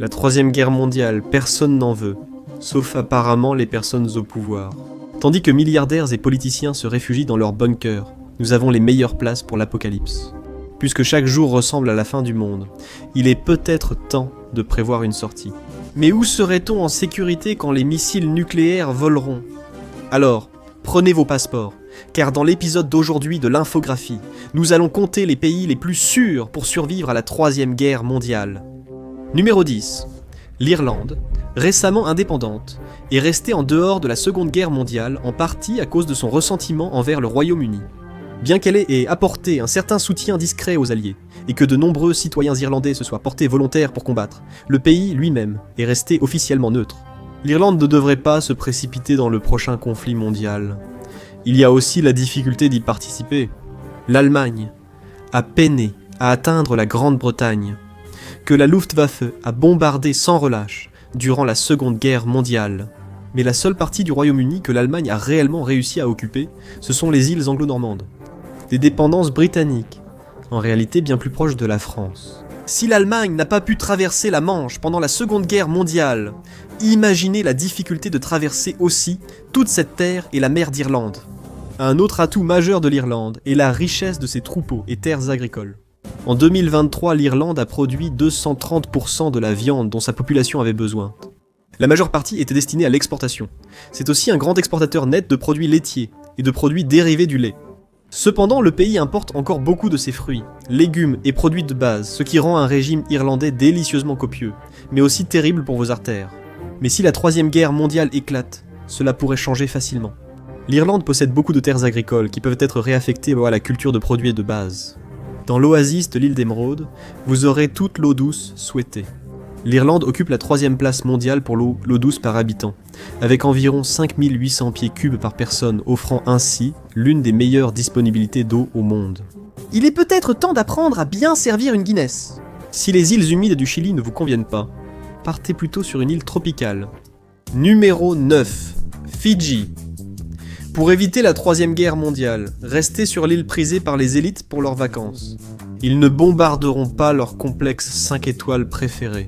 La Troisième Guerre mondiale, personne n'en veut, sauf apparemment les personnes au pouvoir. Tandis que milliardaires et politiciens se réfugient dans leurs bunkers, nous avons les meilleures places pour l'apocalypse. Puisque chaque jour ressemble à la fin du monde, il est peut-être temps de prévoir une sortie. Mais où serait-on en sécurité quand les missiles nucléaires voleront ? Alors, prenez vos passeports, car dans l'épisode d'aujourd'hui de l'infographie, nous allons compter les pays les plus sûrs pour survivre à la Troisième Guerre mondiale. Numéro 10. L'Irlande, récemment indépendante, est restée en dehors de la Seconde Guerre mondiale en partie à cause de son ressentiment envers le Royaume-Uni. Bien qu'elle ait apporté un certain soutien discret aux Alliés, et que de nombreux citoyens irlandais se soient portés volontaires pour combattre, le pays lui-même est resté officiellement neutre. L'Irlande ne devrait pas se précipiter dans le prochain conflit mondial. Il y a aussi la difficulté d'y participer. L'Allemagne a peiné à atteindre la Grande-Bretagne, que la Luftwaffe a bombardé sans relâche durant la Seconde Guerre mondiale. Mais la seule partie du Royaume-Uni que l'Allemagne a réellement réussi à occuper, ce sont les îles anglo-normandes. Des dépendances britanniques, en réalité bien plus proches de la France. Si l'Allemagne n'a pas pu traverser la Manche pendant la Seconde Guerre mondiale, imaginez la difficulté de traverser aussi toute cette terre et la mer d'Irlande. Un autre atout majeur de l'Irlande est la richesse de ses troupeaux et terres agricoles. En 2023, l'Irlande a produit 230% de la viande dont sa population avait besoin. La majeure partie était destinée à l'exportation. C'est aussi un grand exportateur net de produits laitiers et de produits dérivés du lait. Cependant, le pays importe encore beaucoup de ses fruits, légumes et produits de base, ce qui rend un régime irlandais délicieusement copieux, mais aussi terrible pour vos artères. Mais si la Troisième Guerre mondiale éclate, cela pourrait changer facilement. L'Irlande possède beaucoup de terres agricoles qui peuvent être réaffectées à la culture de produits de base. Dans l'oasis de l'île d'Émeraude, vous aurez toute l'eau douce souhaitée. L'Irlande occupe la 3e place mondiale pour l'eau douce par habitant, avec environ 5800 pieds cubes par personne, offrant ainsi l'une des meilleures disponibilités d'eau au monde. Il est peut-être temps d'apprendre à bien servir une Guinness. Si les îles humides du Chili ne vous conviennent pas, partez plutôt sur une île tropicale. Numéro 9. Fidji. Pour éviter la Troisième Guerre mondiale, restez sur l'île prisée par les élites pour leurs vacances. Ils ne bombarderont pas leur complexe 5 étoiles préféré.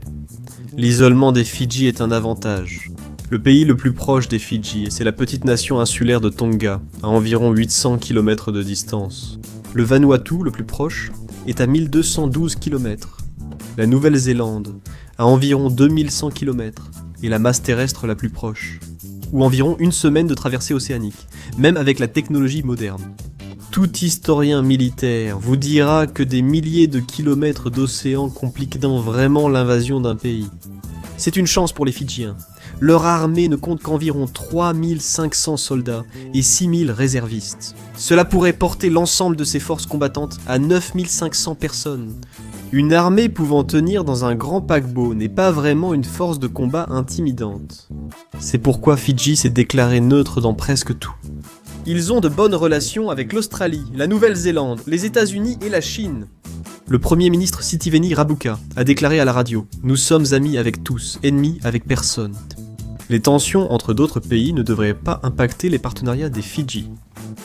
L'isolement des Fidji est un avantage. Le pays le plus proche des Fidji, c'est la petite nation insulaire de Tonga, à environ 800 km de distance. Le Vanuatu, le plus proche, est à 1212 km. La Nouvelle-Zélande, à environ 2100 km, est la masse terrestre la plus proche, ou environ une semaine de traversée océanique, même avec la technologie moderne. Tout historien militaire vous dira que des milliers de kilomètres d'océan compliquent vraiment l'invasion d'un pays. C'est une chance pour les Fidjiens. Leur armée ne compte qu'environ 3500 soldats et 6000 réservistes. Cela pourrait porter l'ensemble de ses forces combattantes à 9500 personnes. Une armée pouvant tenir dans un grand paquebot n'est pas vraiment une force de combat intimidante. C'est pourquoi Fidji s'est déclaré neutre dans presque tout. Ils ont de bonnes relations avec l'Australie, la Nouvelle-Zélande, les États-Unis et la Chine. Le premier ministre Sitiveni Rabuka a déclaré à la radio « Nous sommes amis avec tous, ennemis avec personne ». Les tensions entre d'autres pays ne devraient pas impacter les partenariats des Fidji.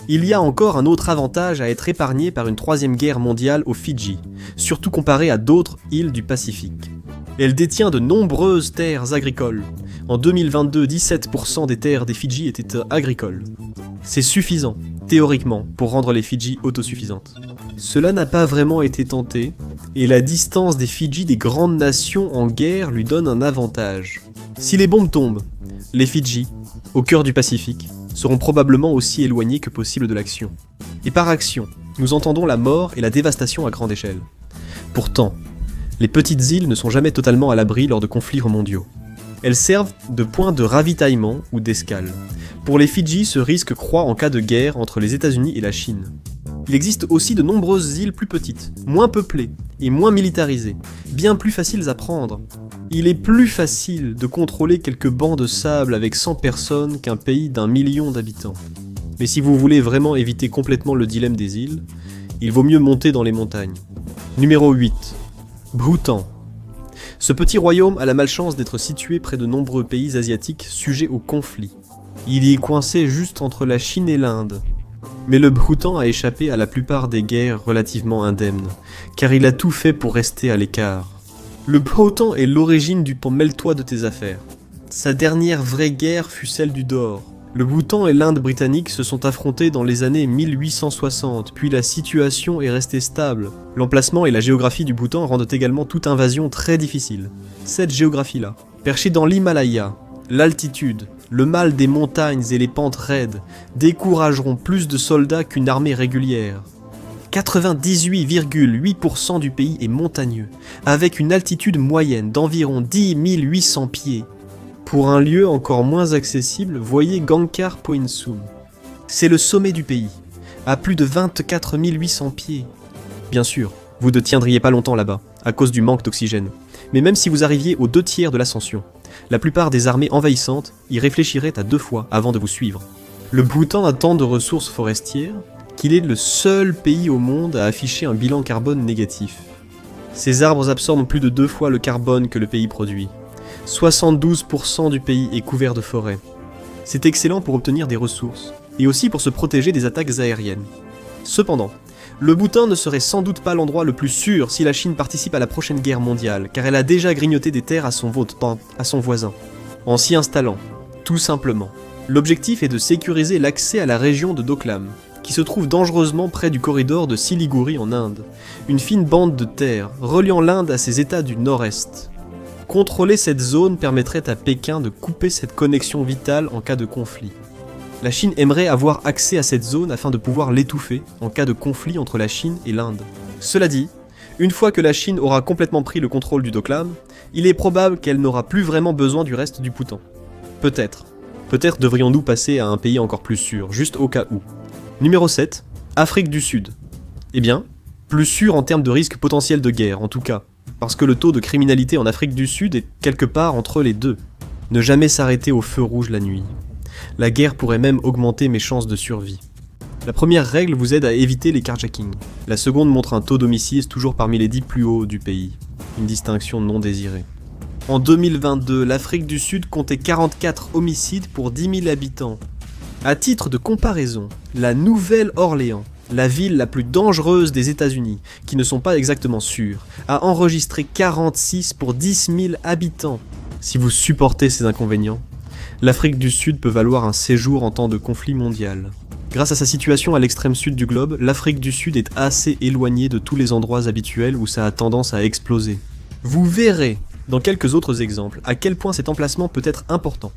Il y a encore un autre avantage à être épargné par une troisième guerre mondiale aux Fidji, surtout comparé à d'autres îles du Pacifique. Elle détient de nombreuses terres agricoles. En 2022, 17% des terres des Fidji étaient agricoles. C'est suffisant, théoriquement, pour rendre les Fidji autosuffisantes. Cela n'a pas vraiment été tenté, et la distance des Fidji des grandes nations en guerre lui donne un avantage. Si les bombes tombent, les Fidji, au cœur du Pacifique, seront probablement aussi éloignés que possible de l'action. Et par action, nous entendons la mort et la dévastation à grande échelle. Pourtant, les petites îles ne sont jamais totalement à l'abri lors de conflits mondiaux. Elles servent de point de ravitaillement ou d'escale. Pour les Fidji, ce risque croît en cas de guerre entre les États-Unis et la Chine. Il existe aussi de nombreuses îles plus petites, moins peuplées et moins militarisées, bien plus faciles à prendre. Il est plus facile de contrôler quelques bancs de sable avec 100 personnes qu'un pays d'1 million d'habitants. Mais si vous voulez vraiment éviter complètement le dilemme des îles, il vaut mieux monter dans les montagnes. Numéro 8. Bhoutan. Ce petit royaume a la malchance d'être situé près de nombreux pays asiatiques sujets au conflit. Il y est coincé juste entre la Chine et l'Inde. Mais le Bhoutan a échappé à la plupart des guerres relativement indemnes, car il a tout fait pour rester à l'écart. Le beau temps est l'origine du mêle-toi de tes affaires. Sa dernière vraie guerre fut celle du Dore. Le Bhoutan et l'Inde britannique se sont affrontés dans les années 1860, puis la situation est restée stable. L'emplacement et la géographie du Bhoutan rendent également toute invasion très difficile. Cette géographie-là, perchée dans l'Himalaya, l'altitude, le mal des montagnes et les pentes raides, décourageront plus de soldats qu'une armée régulière. 98,8% du pays est montagneux, avec une altitude moyenne d'environ 10 800 pieds. Pour un lieu encore moins accessible, voyez Gangkar Poinsum. C'est le sommet du pays, à plus de 24 800 pieds. Bien sûr, vous ne tiendriez pas longtemps là-bas, à cause du manque d'oxygène. Mais même si vous arriviez aux 2/3 de l'ascension, la plupart des armées envahissantes y réfléchiraient à 2 fois avant de vous suivre. Le Bhoutan a tant de ressources forestières qu'il est le seul pays au monde à afficher un bilan carbone négatif. Ces arbres absorbent plus de 2 fois le carbone que le pays produit. 72% du pays est couvert de forêts. C'est excellent pour obtenir des ressources, et aussi pour se protéger des attaques aériennes. Cependant, le Bhoutan ne serait sans doute pas l'endroit le plus sûr si la Chine participe à la prochaine guerre mondiale, car elle a déjà grignoté des terres à son voisin, en s'y installant, tout simplement. L'objectif est de sécuriser l'accès à la région de Doklam, qui se trouve dangereusement près du corridor de Siliguri en Inde, une fine bande de terre reliant l'Inde à ses états du nord-est. Contrôler cette zone permettrait à Pékin de couper cette connexion vitale en cas de conflit. La Chine aimerait avoir accès à cette zone afin de pouvoir l'étouffer en cas de conflit entre la Chine et l'Inde. Cela dit, une fois que la Chine aura complètement pris le contrôle du Doklam, il est probable qu'elle n'aura plus vraiment besoin du reste du Bhoutan. Peut-être devrions-nous passer à un pays encore plus sûr, juste au cas où. Numéro 7, Afrique du Sud. Eh bien, plus sûr en termes de risque potentiel de guerre en tout cas, parce que le taux de criminalité en Afrique du Sud est quelque part entre les deux. Ne jamais s'arrêter au feu rouge la nuit. La guerre pourrait même augmenter mes chances de survie. La première règle vous aide à éviter les carjackings. La seconde montre un taux d'homicide toujours parmi les 10 plus hauts du pays. Une distinction non désirée. En 2022, l'Afrique du Sud comptait 44 homicides pour 10 000 habitants. À titre de comparaison, la Nouvelle-Orléans, la ville la plus dangereuse des États-Unis, qui ne sont pas exactement sûrs, a enregistré 46 pour 10 000 habitants. Si vous supportez ces inconvénients, l'Afrique du Sud peut valoir un séjour en temps de conflit mondial. Grâce à sa situation à l'extrême sud du globe, l'Afrique du Sud est assez éloignée de tous les endroits habituels où ça a tendance à exploser. Vous verrez, dans quelques autres exemples, à quel point cet emplacement peut être important.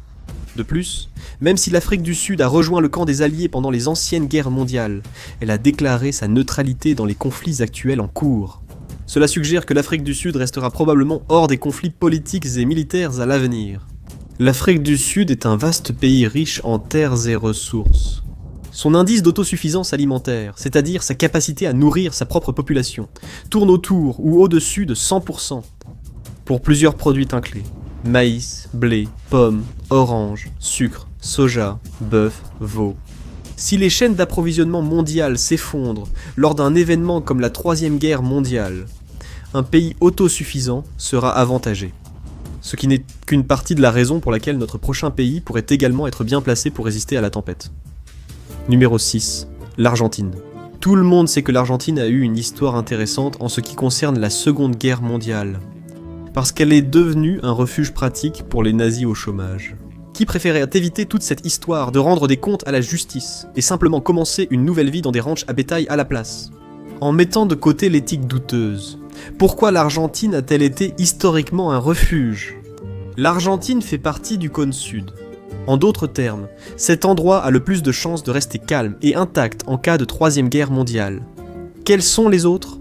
De plus, même si l'Afrique du Sud a rejoint le camp des Alliés pendant les anciennes guerres mondiales, elle a déclaré sa neutralité dans les conflits actuels en cours. Cela suggère que l'Afrique du Sud restera probablement hors des conflits politiques et militaires à l'avenir. L'Afrique du Sud est un vaste pays riche en terres et ressources. Son indice d'autosuffisance alimentaire, c'est-à-dire sa capacité à nourrir sa propre population, tourne autour ou au-dessus de 100%. Pour plusieurs produits inclus. Maïs, blé, pommes, oranges, sucre, soja, bœuf, veau. Si les chaînes d'approvisionnement mondiales s'effondrent lors d'un événement comme la Troisième Guerre mondiale, un pays autosuffisant sera avantagé. Ce qui n'est qu'une partie de la raison pour laquelle notre prochain pays pourrait également être bien placé pour résister à la tempête. Numéro 6. L'Argentine. Tout le monde sait que l'Argentine a eu une histoire intéressante en ce qui concerne la Seconde Guerre mondiale. Parce qu'elle est devenue un refuge pratique pour les nazis au chômage. Qui préférait éviter toute cette histoire de rendre des comptes à la justice et simplement commencer une nouvelle vie dans des ranchs à bétail à la place? En mettant de côté l'éthique douteuse, pourquoi l'Argentine a-t-elle été historiquement un refuge? L'Argentine fait partie du cône sud. En d'autres termes, cet endroit a le plus de chances de rester calme et intact en cas de Troisième Guerre mondiale. Quels sont les autres?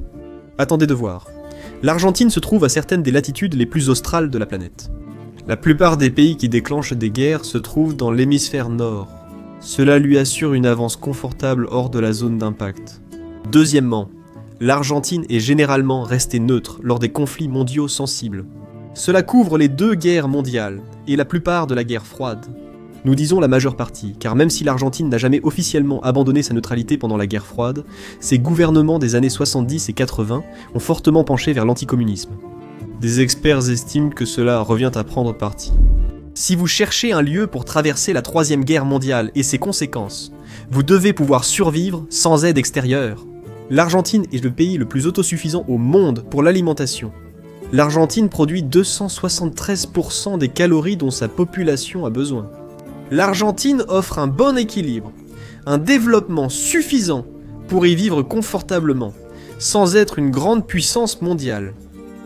Attendez de voir. L'Argentine se trouve à certaines des latitudes les plus australes de la planète. La plupart des pays qui déclenchent des guerres se trouvent dans l'hémisphère nord. Cela lui assure une avance confortable hors de la zone d'impact. Deuxièmement, l'Argentine est généralement restée neutre lors des conflits mondiaux sensibles. Cela couvre les 2 guerres mondiales et la plupart de la guerre froide. Nous disons la majeure partie, car même si l'Argentine n'a jamais officiellement abandonné sa neutralité pendant la guerre froide, ses gouvernements des années 70 et 80 ont fortement penché vers l'anticommunisme. Des experts estiment que cela revient à prendre parti. Si vous cherchez un lieu pour traverser la Troisième Guerre mondiale et ses conséquences, vous devez pouvoir survivre sans aide extérieure. L'Argentine est le pays le plus autosuffisant au monde pour l'alimentation. L'Argentine produit 273% des calories dont sa population a besoin. L'Argentine offre un bon équilibre, un développement suffisant pour y vivre confortablement, sans être une grande puissance mondiale.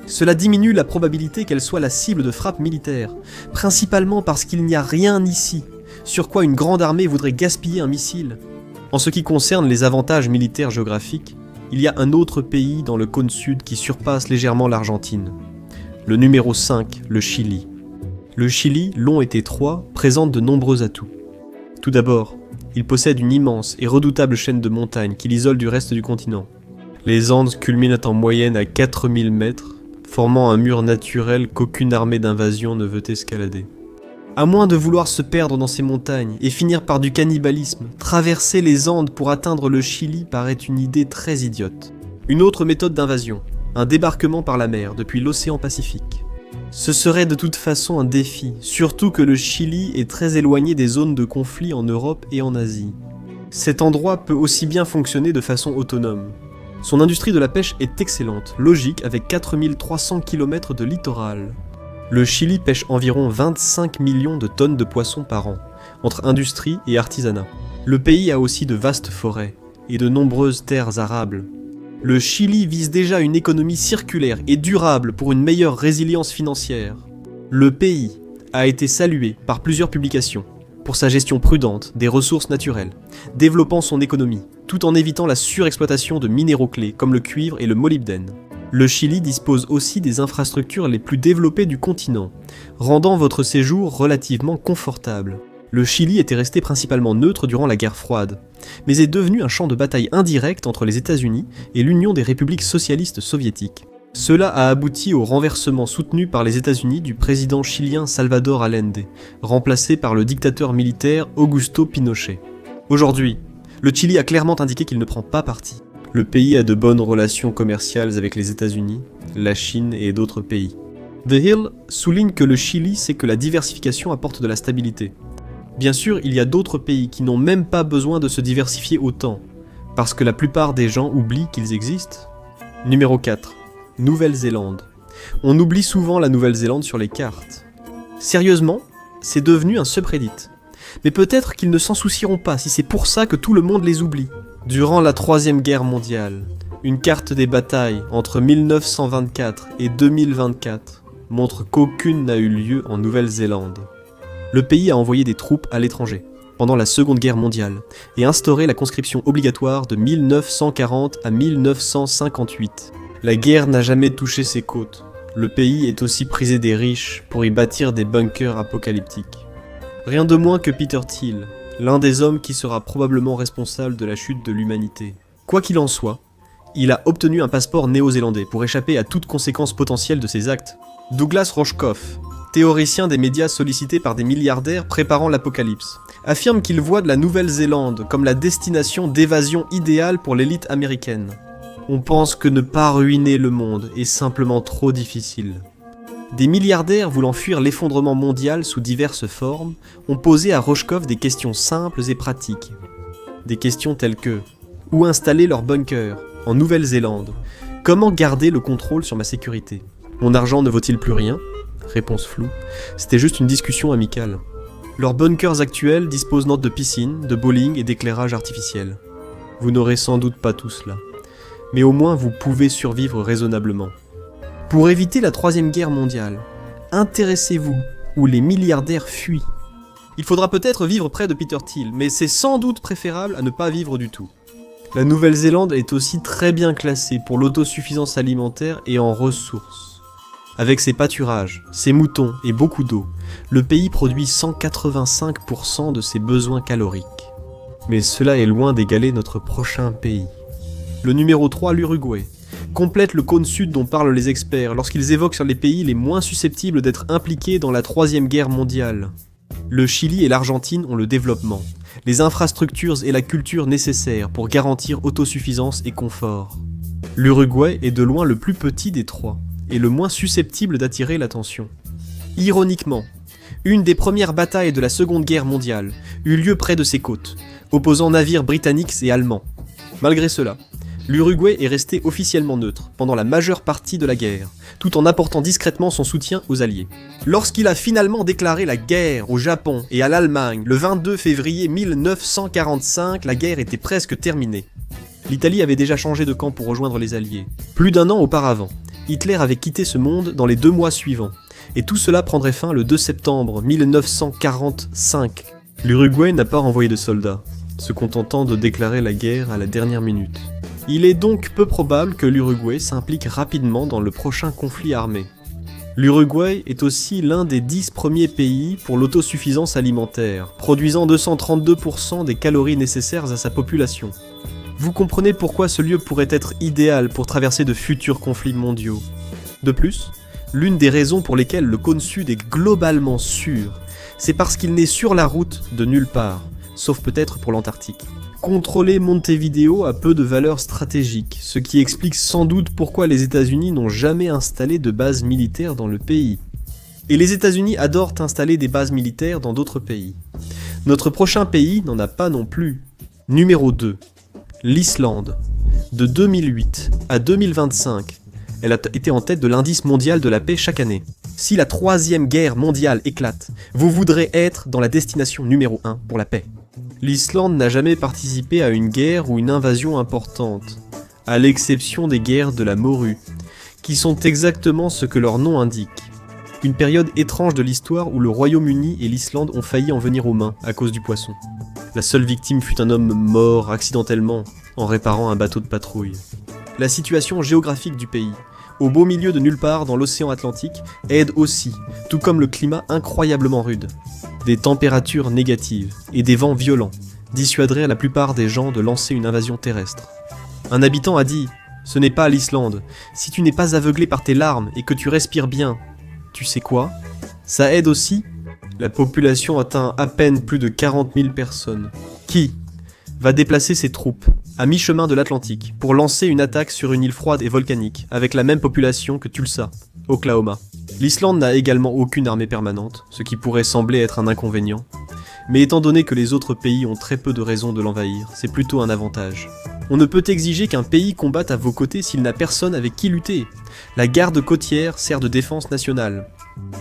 Cela diminue la probabilité qu'elle soit la cible de frappes militaires, principalement parce qu'il n'y a rien ici sur quoi une grande armée voudrait gaspiller un missile. En ce qui concerne les avantages militaires géographiques, il y a un autre pays dans le cône sud qui surpasse légèrement l'Argentine. Le numéro 5, le Chili. Le Chili, long et étroit, présente de nombreux atouts. Tout d'abord, il possède une immense et redoutable chaîne de montagnes qui l'isole du reste du continent. Les Andes culminent en moyenne à 4000 mètres, formant un mur naturel qu'aucune armée d'invasion ne veut escalader. À moins de vouloir se perdre dans ces montagnes et finir par du cannibalisme, traverser les Andes pour atteindre le Chili paraît une idée très idiote. Une autre méthode d'invasion, un débarquement par la mer depuis l'océan Pacifique. Ce serait de toute façon un défi, surtout que le Chili est très éloigné des zones de conflit en Europe et en Asie. Cet endroit peut aussi bien fonctionner de façon autonome. Son industrie de la pêche est excellente, logique avec 4300 km de littoral. Le Chili pêche environ 25 millions de tonnes de poissons par an, entre industrie et artisanat. Le pays a aussi de vastes forêts et de nombreuses terres arables. Le Chili vise déjà une économie circulaire et durable pour une meilleure résilience financière. Le pays a été salué par plusieurs publications pour sa gestion prudente des ressources naturelles, développant son économie, tout en évitant la surexploitation de minéraux clés comme le cuivre et le molybdène. Le Chili dispose aussi des infrastructures les plus développées du continent, rendant votre séjour relativement confortable. Le Chili était resté principalement neutre durant la guerre froide, mais est devenu un champ de bataille indirect entre les États-Unis et l'Union des républiques socialistes soviétiques. Cela a abouti au renversement soutenu par les États-Unis du président chilien Salvador Allende, remplacé par le dictateur militaire Augusto Pinochet. Aujourd'hui, le Chili a clairement indiqué qu'il ne prend pas parti. Le pays a de bonnes relations commerciales avec les États-Unis, la Chine et d'autres pays. The Hill souligne que le Chili sait que la diversification apporte de la stabilité. Bien sûr, il y a d'autres pays qui n'ont même pas besoin de se diversifier autant, parce que la plupart des gens oublient qu'ils existent. Numéro 4. Nouvelle-Zélande. On oublie souvent la Nouvelle-Zélande sur les cartes. Sérieusement, c'est devenu un subreddit. Mais peut-être qu'ils ne s'en soucieront pas si c'est pour ça que tout le monde les oublie. Durant la Troisième Guerre mondiale, une carte des batailles entre 1924 et 2024 montre qu'aucune n'a eu lieu en Nouvelle-Zélande. Le pays a envoyé des troupes à l'étranger pendant la Seconde Guerre mondiale et instauré la conscription obligatoire de 1940 à 1958. La guerre n'a jamais touché ses côtes. Le pays est aussi prisé des riches pour y bâtir des bunkers apocalyptiques. Rien de moins que Peter Thiel, l'un des hommes qui sera probablement responsable de la chute de l'humanité. Quoi qu'il en soit, il a obtenu un passeport néo-zélandais pour échapper à toute conséquence potentielle de ses actes. Douglas Rushkoff, théoricien des médias sollicité par des milliardaires préparant l'apocalypse, affirme qu'il voit de la Nouvelle-Zélande comme la destination d'évasion idéale pour l'élite américaine. On pense que ne pas ruiner le monde est simplement trop difficile. Des milliardaires voulant fuir l'effondrement mondial sous diverses formes ont posé à Rushkoff des questions simples et pratiques. Des questions telles que « Où installer leur bunker ? En Nouvelle-Zélande ? Comment garder le contrôle sur ma sécurité ? Mon argent ne vaut-il plus rien ? » Réponse floue. C'était juste une discussion amicale. Leurs bunkers actuels disposent de piscines, de bowling et d'éclairage artificiel. Vous n'aurez sans doute pas tout cela. Mais au moins vous pouvez survivre raisonnablement. Pour éviter la Troisième Guerre mondiale, intéressez-vous où les milliardaires fuient. Il faudra peut-être vivre près de Peter Thiel, mais c'est sans doute préférable à ne pas vivre du tout. La Nouvelle-Zélande est aussi très bien classée pour l'autosuffisance alimentaire et en ressources. Avec ses pâturages, ses moutons et beaucoup d'eau, le pays produit 185% de ses besoins caloriques. Mais cela est loin d'égaler notre prochain pays. Le numéro 3, l'Uruguay, complète le cône sud dont parlent les experts lorsqu'ils évoquent sur les pays les moins susceptibles d'être impliqués dans la Troisième Guerre mondiale. Le Chili et l'Argentine ont le développement, les infrastructures et la culture nécessaires pour garantir autosuffisance et confort. L'Uruguay est de loin le plus petit des trois, et le moins susceptible d'attirer l'attention. Ironiquement, une des premières batailles de la Seconde Guerre mondiale eut lieu près de ses côtes, opposant navires britanniques et allemands. Malgré cela, L'Uruguay est resté officiellement neutre pendant la majeure partie de la guerre, tout en apportant discrètement son soutien aux Alliés. Lorsqu'il a finalement déclaré la guerre au Japon et à l'Allemagne le 22 février 1945, la guerre était presque terminée. L'Italie avait déjà changé de camp pour rejoindre les Alliés. Plus d'un an auparavant, Hitler avait quitté ce monde dans les 2 mois suivants, et tout cela prendrait fin le 2 septembre 1945. L'Uruguay n'a pas renvoyé de soldats, se contentant de déclarer la guerre à la dernière minute. Il est donc peu probable que l'Uruguay s'implique rapidement dans le prochain conflit armé. L'Uruguay est aussi l'un des 10 premiers pays pour l'autosuffisance alimentaire, produisant 232% des calories nécessaires à sa population. Vous comprenez pourquoi ce lieu pourrait être idéal pour traverser de futurs conflits mondiaux. De plus, l'une des raisons pour lesquelles le cône sud est globalement sûr, c'est parce qu'il n'est sur la route de nulle part, sauf peut-être pour l'Antarctique. Contrôler Montevideo a peu de valeur stratégique, ce qui explique sans doute pourquoi les États-Unis n'ont jamais installé de base militaire dans le pays. Et les États-Unis adorent installer des bases militaires dans d'autres pays. Notre prochain pays n'en a pas non plus. Numéro 2. L'Islande. De 2008 à 2025, elle a été en tête de l'indice mondial de la paix chaque année. Si la 3e guerre mondiale éclate, vous voudrez être dans la destination numéro 1 pour la paix. L'Islande n'a jamais participé à une guerre ou une invasion importante, à l'exception des guerres de la morue, qui sont exactement ce que leur nom indique. Une période étrange de l'histoire où le Royaume-Uni et l'Islande ont failli en venir aux mains à cause du poisson. La seule victime fut un homme mort accidentellement en réparant un bateau de patrouille. La situation géographique du pays, au beau milieu de nulle part dans l'océan Atlantique, aide aussi, tout comme le climat incroyablement rude. Des températures négatives et des vents violents dissuaderaient la plupart des gens de lancer une invasion terrestre. Un habitant a dit « Ce n'est pas l'Islande. Si tu n'es pas aveuglé par tes larmes et que tu respires bien, tu sais quoi ? Ça aide aussi. La population atteint à peine plus de 40 000 personnes. Qui va déplacer ses troupes à mi-chemin de l'Atlantique pour lancer une attaque sur une île froide et volcanique avec la même population que Tulsa, Oklahoma. L'Islande n'a également aucune armée permanente, ce qui pourrait sembler être un inconvénient. Mais étant donné que les autres pays ont très peu de raisons de l'envahir, c'est plutôt un avantage. On ne peut exiger qu'un pays combatte à vos côtés s'il n'a personne avec qui lutter. La garde côtière sert de défense nationale.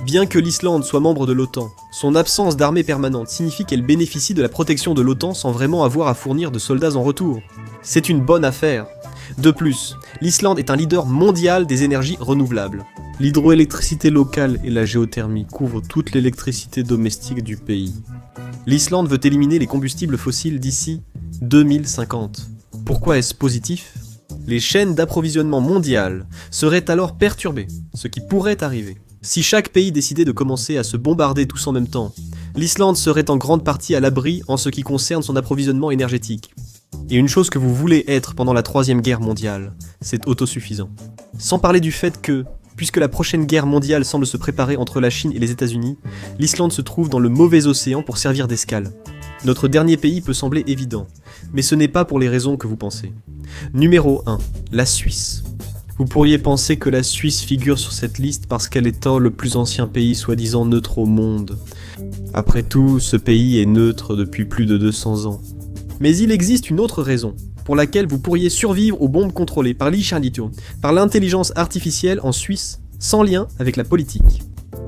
Bien que l'Islande soit membre de l'OTAN, son absence d'armée permanente signifie qu'elle bénéficie de la protection de l'OTAN sans vraiment avoir à fournir de soldats en retour. C'est une bonne affaire. De plus, l'Islande est un leader mondial des énergies renouvelables. L'hydroélectricité locale et la géothermie couvrent toute l'électricité domestique du pays. L'Islande veut éliminer les combustibles fossiles d'ici 2050. Pourquoi est-ce positif ? Les chaînes d'approvisionnement mondiales seraient alors perturbées, ce qui pourrait arriver. Si chaque pays décidait de commencer à se bombarder tous en même temps, l'Islande serait en grande partie à l'abri en ce qui concerne son approvisionnement énergétique. Et une chose que vous voulez être pendant la 3e guerre mondiale, c'est autosuffisant. Sans parler du fait que, puisque la prochaine guerre mondiale semble se préparer entre la Chine et les États-Unis, l'Islande se trouve dans le mauvais océan pour servir d'escale. Notre dernier pays peut sembler évident, mais ce n'est pas pour les raisons que vous pensez. Numéro 1. La Suisse. Vous pourriez penser que la Suisse figure sur cette liste parce qu'elle est le plus ancien pays soi-disant neutre au monde. Après tout, ce pays est neutre depuis plus de 200 ans. Mais il existe une autre raison, pour laquelle vous pourriez survivre aux bombes contrôlées par l'Icharlito, par l'intelligence artificielle en Suisse, sans lien avec la politique.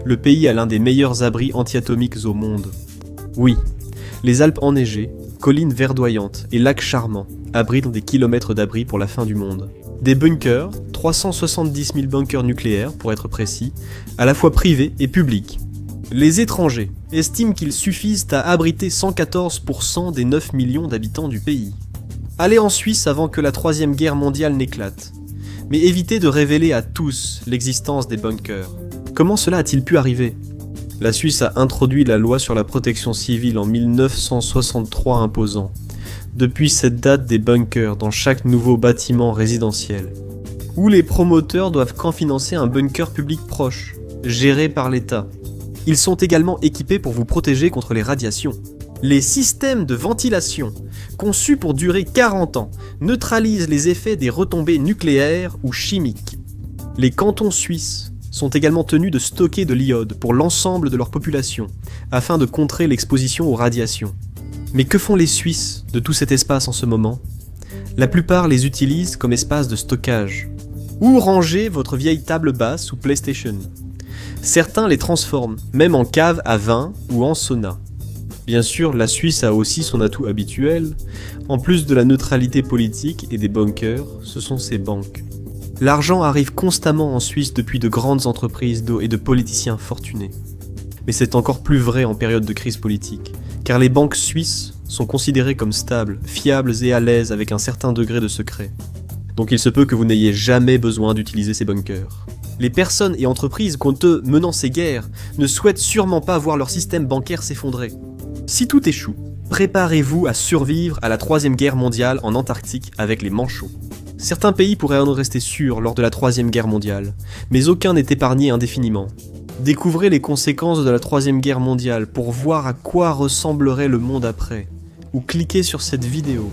Le pays a l'un des meilleurs abris antiatomiques au monde. Oui, les Alpes enneigées, collines verdoyantes et lacs charmants abritent des kilomètres d'abris pour la fin du monde. Des bunkers, 370 000 bunkers nucléaires pour être précis, à la fois privés et publics. Les étrangers estiment qu'ils suffisent à abriter 114% des 9 millions d'habitants du pays. Allez en Suisse avant que la 3e guerre mondiale n'éclate. Mais évitez de révéler à tous l'existence des bunkers. Comment cela a-t-il pu arriver ? La Suisse a introduit la loi sur la protection civile en 1963 imposant, depuis cette date, des bunkers dans chaque nouveau bâtiment résidentiel, où les promoteurs doivent financer un bunker public proche, géré par l'État. Ils sont également équipés pour vous protéger contre les radiations. Les systèmes de ventilation, conçus pour durer 40 ans, neutralisent les effets des retombées nucléaires ou chimiques. Les cantons suisses sont également tenus de stocker de l'iode pour l'ensemble de leur population, afin de contrer l'exposition aux radiations. Mais que font les Suisses de tout cet espace en ce moment ? La plupart les utilisent comme espace de stockage, ou ranger votre vieille table basse ou PlayStation. Certains les transforment, même en cave à vin ou en sauna. Bien sûr, la Suisse a aussi son atout habituel. En plus de la neutralité politique et des bunkers, ce sont ses banques. L'argent arrive constamment en Suisse depuis de grandes entreprises d'eau et de politiciens fortunés. Mais c'est encore plus vrai en période de crise politique, car les banques suisses sont considérées comme stables, fiables et à l'aise avec un certain degré de secret. Donc il se peut que vous n'ayez jamais besoin d'utiliser ces bunkers. Les personnes et entreprises contre eux menant ces guerres ne souhaitent sûrement pas voir leur système bancaire s'effondrer. Si tout échoue, préparez-vous à survivre à la 3e guerre mondiale en Antarctique avec les manchots. Certains pays pourraient en rester sûrs lors de la 3e guerre mondiale, mais aucun n'est épargné indéfiniment. Découvrez les conséquences de la 3e guerre mondiale pour voir à quoi ressemblerait le monde après, ou cliquez sur cette vidéo